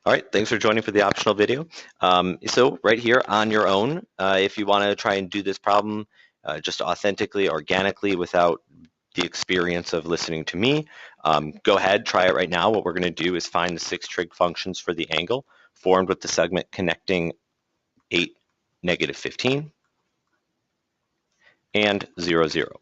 All right, thanks for joining for the optional video. So right here on your own, if you want to try and do this problem just authentically, organically, without the experience of listening to me, go ahead, try it right now. What we're going to do is find the 6 trig functions for the angle formed with the segment connecting 8, -15, and 0, 0.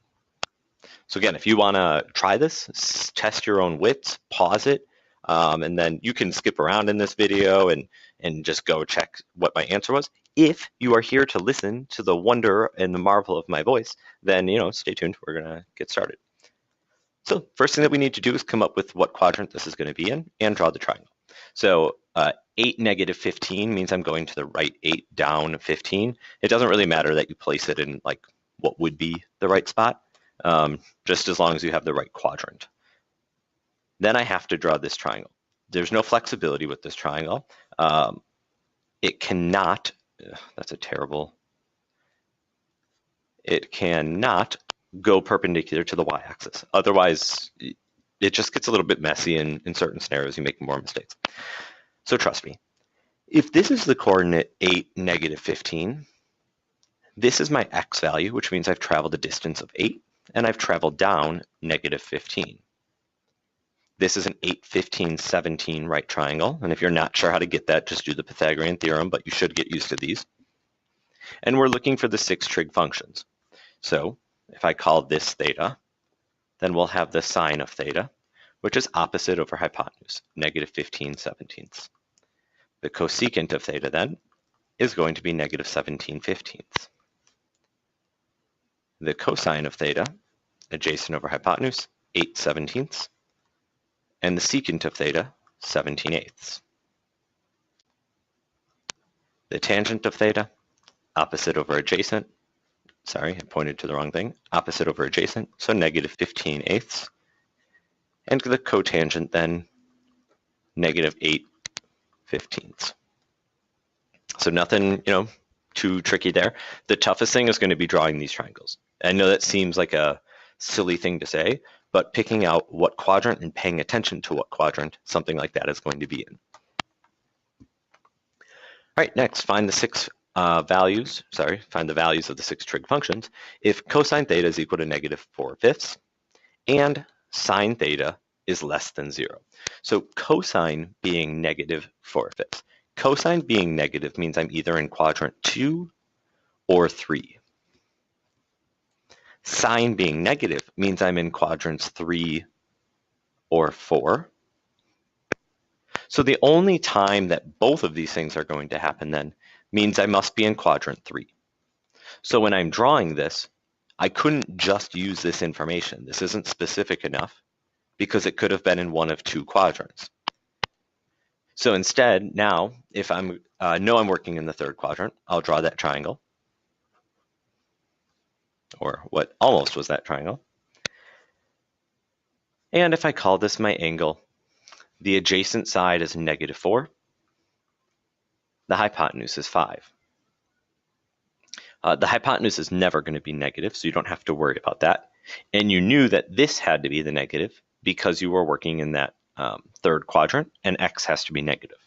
So again, if you want to try this, test your own wits, pause it, and then you can skip around in this video and just go check what my answer was. If you are here to listen to the wonder and the marvel of my voice, then stay tuned. We're gonna get started. So first thing that we need to do is come up with what quadrant this is going to be in and draw the triangle. So 8, -15 means I'm going to the right 8, down 15. It doesn't really matter that you place it in like what would be the right spot, just as long as you have the right quadrant. Then I have to draw this triangle. There's no flexibility with this triangle. It cannot, that's a terrible, it cannot go perpendicular to the y-axis. Otherwise, it just gets a little bit messy, and in certain scenarios you make more mistakes. So trust me, if this is the coordinate 8, -15, this is my x value, which means I've traveled a distance of 8, and I've traveled down -15. This is an 8, 15, 17 right triangle, and if you're not sure how to get that, just do the Pythagorean theorem, but you should get used to these. And we're looking for the 6 trig functions. So if I call this theta, then we'll have the sine of theta, which is opposite over hypotenuse, -15 17ths. The cosecant of theta then is going to be -17 15ths. The cosine of theta, adjacent over hypotenuse, 8 17ths. And the secant of theta, 17 eighths. The tangent of theta, opposite over adjacent, sorry, I pointed to the wrong thing, opposite over adjacent, so -15 eighths. And the cotangent then, -8 15ths. So nothing, too tricky there. The toughest thing is going to be drawing these triangles. I know that seems like a silly thing to say, but picking out what quadrant and paying attention to what quadrant something like that is going to be in. All right, next, find the values of the 6 trig functions if cosine theta is equal to -4/5 and sine theta is less than 0. So cosine being -4/5. Cosine being negative means I'm either in quadrant 2 or 3. Sine being negative means I'm in quadrants 3 or 4. So the only time that both of these things are going to happen then means I must be in quadrant 3. So when I'm drawing this, I couldn't just use this information. This isn't specific enough because it could have been in one of 2 quadrants. So instead, now, if I know I'm working in the 3rd quadrant, I'll draw that triangle, or what almost was that triangle. And if I call this my angle, the adjacent side is -4. The hypotenuse is 5. The hypotenuse is never going to be negative, so you don't have to worry about that. And you knew that this had to be the negative because you were working in that 3rd quadrant, and x has to be negative.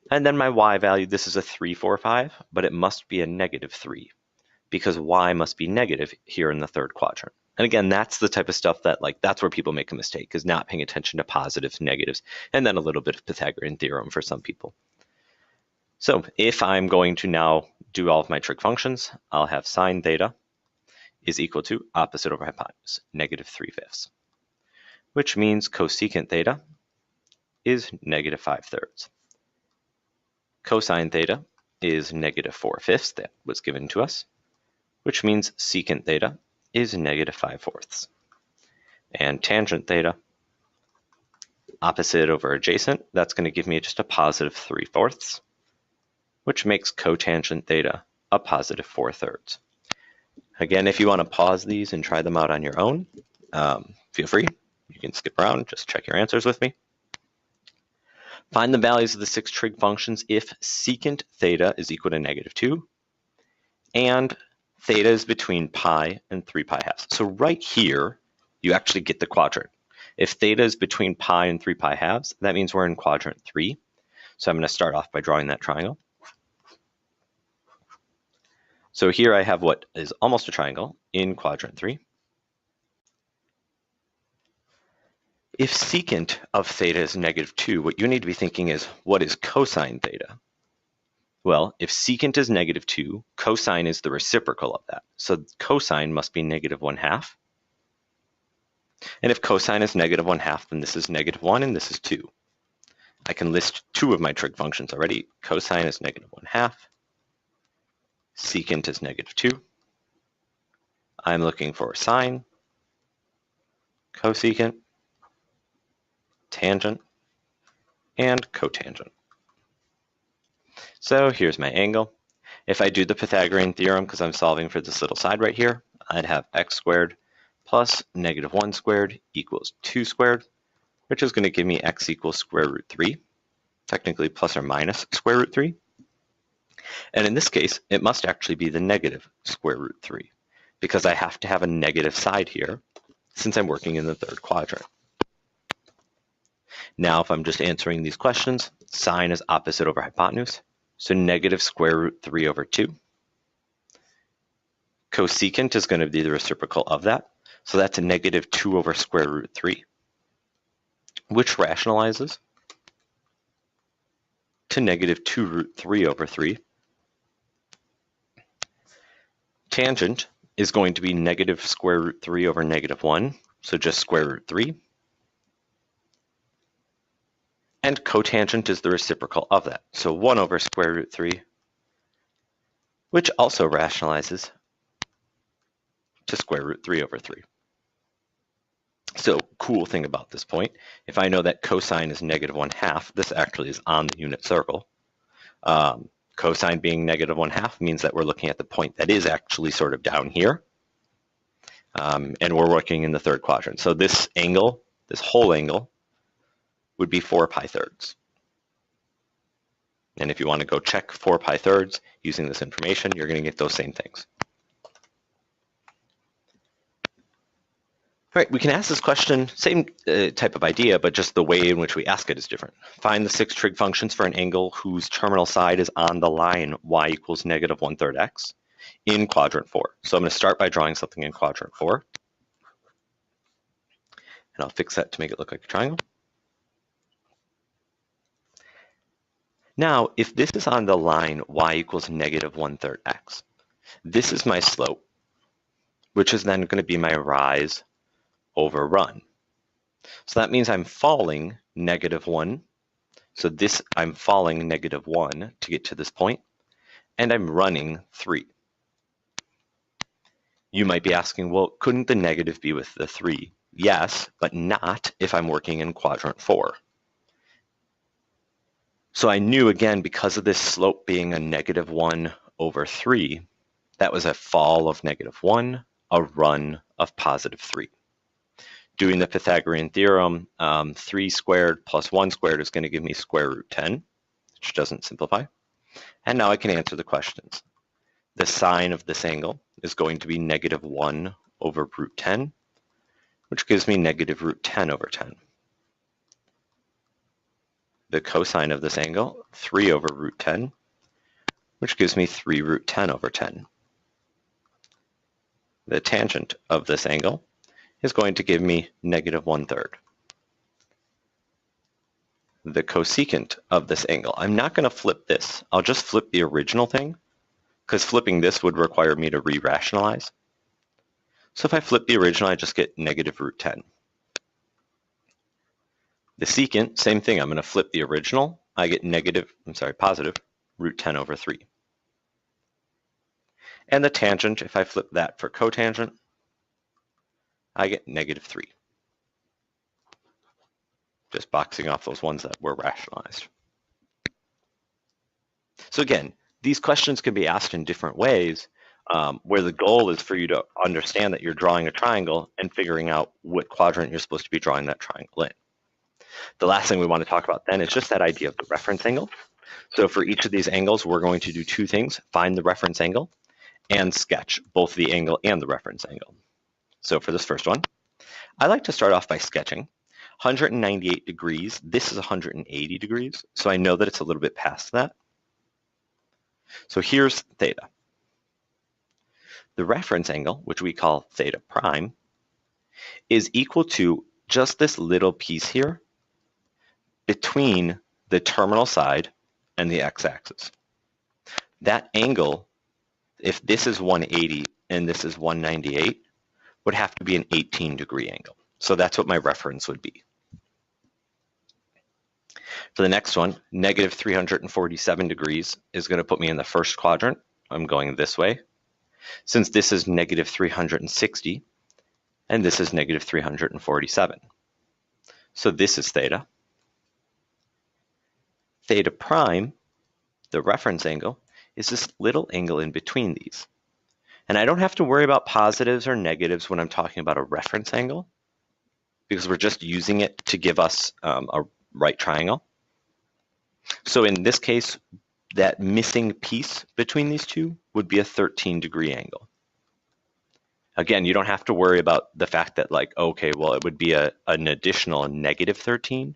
And then my y value, this is a 3, 4, 5, but it must be a -3 because y must be negative here in the 3rd quadrant. And again, that's the type of stuff that, that's where people make a mistake, is not paying attention to positives, negatives, and then a little bit of Pythagorean theorem for some people. So if I'm going to now do all of my trig functions, I'll have sine theta is equal to opposite over hypotenuse, -3/5, which means cosecant theta is -5/3. Cosine theta is -4/5, that was given to us, which means secant theta is -5/4. And tangent theta, opposite over adjacent, that's going to give me just a +3/4, which makes cotangent theta a +4/3. Again, if you want to pause these and try them out on your own, feel free. You can skip around, just check your answers with me. Find the values of the 6 trig functions if secant theta is equal to -2 and theta is between pi and 3 pi halves. So right here, you actually get the quadrant. If theta is between pi and 3 pi halves, that means we're in quadrant 3. So I'm going to start off by drawing that triangle. So here I have what is almost a triangle in quadrant 3. If secant of theta is -2, what you need to be thinking is, what is cosine theta? Well, if secant is -2, cosine is the reciprocal of that. So cosine must be -1/2. And if cosine is -1/2, then this is -1 and this is 2. I can list two of my trig functions already. Cosine is -1/2. Secant is -2. I'm looking for sine, cosecant, tangent, and cotangent. So here's my angle. If I do the Pythagorean theorem, because I'm solving for this little side right here, I'd have x squared plus -1 squared equals 2 squared, which is going to give me x equals square root 3, technically plus or minus square root 3. And in this case, it must actually be the negative square root 3, because I have to have a negative side here, since I'm working in the third quadrant. Now, if I'm just answering these questions, sine is opposite over hypotenuse, so negative square root 3 over 2. Cosecant is going to be the reciprocal of that, so that's a -2 over square root 3, which rationalizes to -2 root 3 over 3. Tangent is going to be negative square root 3 over -1, so just square root 3. And cotangent is the reciprocal of that, so 1 over square root 3, which also rationalizes to square root 3 over 3. So cool thing about this point, if I know that cosine is -1/2, this actually is on the unit circle. Cosine being -1/2 means that we're looking at the point that is actually sort of down here. And we're working in the third quadrant. So this angle, this whole angle, would be 4 pi thirds. And if you want to go check 4 pi thirds using this information, you're going to get those same things. All right, we can ask this question, same type of idea, but just the way in which we ask it is different. Find the 6 trig functions for an angle whose terminal side is on the line y equals -1/3 x in quadrant 4. So I'm going to start by drawing something in quadrant 4. And I'll fix that to make it look like a triangle. Now, if this is on the line y equals -1/3 x, this is my slope, which is then going to be my rise over run. So that means I'm falling -1. So this, I'm falling -1 to get to this point, and I'm running 3. You might be asking, well, couldn't the negative be with the 3? Yes, but not if I'm working in quadrant 4. So I knew, again, because of this slope being a -1 over 3, that was a fall of -1, a run of +3. Doing the Pythagorean theorem, 3 squared plus 1 squared is going to give me square root 10, which doesn't simplify. And now I can answer the questions. The sine of this angle is going to be -1 over root 10, which gives me -root 10 over 10. The cosine of this angle, 3 over root 10, which gives me 3 root 10 over 10. The tangent of this angle is going to give me -1/3. The cosecant of this angle, I'm not going to flip this. I'll just flip the original thing, because flipping this would require me to re-rationalize. So if I flip the original, I just get -root 10. The secant, same thing. I'm going to flip the original. I get positive root 10 over 3. And the tangent, if I flip that for cotangent, I get -3. Just boxing off those ones that were rationalized. So again, these questions can be asked in different ways, where the goal is for you to understand that you're drawing a triangle and figuring out what quadrant you're supposed to be drawing that triangle in. The last thing we want to talk about then is just that idea of the reference angle. So for each of these angles, we're going to do two things: find the reference angle and sketch both the angle and the reference angle. So for this first one, I like to start off by sketching. 198 degrees, this is 180 degrees, so I know that it's a little bit past that. So here's theta. The reference angle, which we call theta prime, is equal to just this little piece here between the terminal side and the x-axis. That angle, if this is 180 and this is 198, would have to be an 18-degree angle. So that's what my reference would be. For the next one, negative 347 degrees is going to put me in the first quadrant. I'm going this way. Since this is negative 360, and this is negative 347. So this is theta. Theta prime, the reference angle, is this little angle in between these. And I don't have to worry about positives or negatives when I'm talking about a reference angle, because we're just using it to give us a right triangle. So in this case, that missing piece between these two would be a 13-degree angle. Again, you don't have to worry about the fact that, like, okay, well, it would be an additional negative 13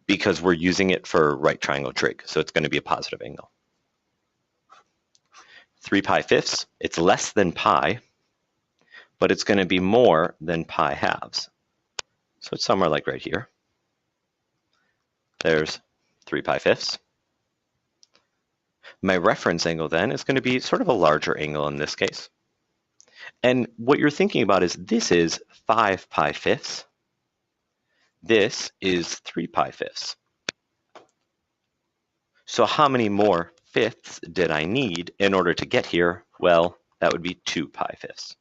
because we're using it for right triangle trig. So it's going to be a positive angle. 3 pi fifths, it's less than pi, but it's going to be more than pi halves. So it's somewhere like right here. There's 3 pi fifths. My reference angle then is going to be sort of a larger angle in this case. And what you're thinking about is this is 5 pi fifths. This is 3 pi fifths. So how many more fifths did I need in order to get here? Well, that would be 2 pi fifths.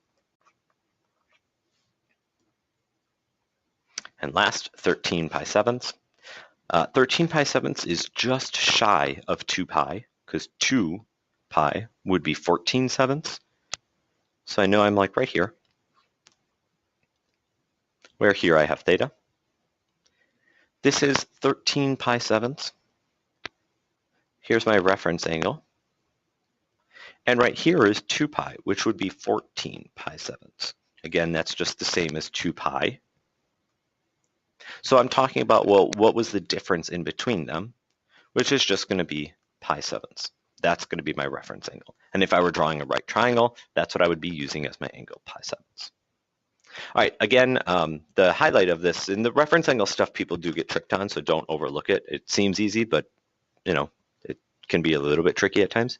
And last, 13 pi sevenths. 13 pi sevenths is just shy of 2 pi, because 2 pi would be 14 sevenths. So I know I'm like right here, where here I have theta. This is 13 pi sevenths. Here's my reference angle. And right here is 2 pi, which would be 14 pi sevenths. Again, that's just the same as 2 pi. So I'm talking about, well, what was the difference in between them, which is just going to be pi sevenths. That's going to be my reference angle. And if I were drawing a right triangle, that's what I would be using as my angle, pi sevenths. All right, again, the highlight of this, in the reference angle stuff, people do get tricked on, so don't overlook it. It seems easy, but you know, it can be a little bit tricky at times.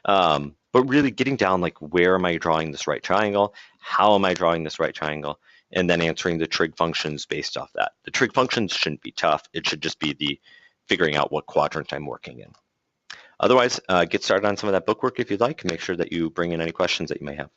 But really getting down, like, where am I drawing this right triangle? How am I drawing this right triangle? And then answering the trig functions based off that. The trig functions shouldn't be tough. It should just be the figuring out what quadrant I'm working in. Otherwise, get started on some of that bookwork if you'd like. Make sure that you bring in any questions that you may have.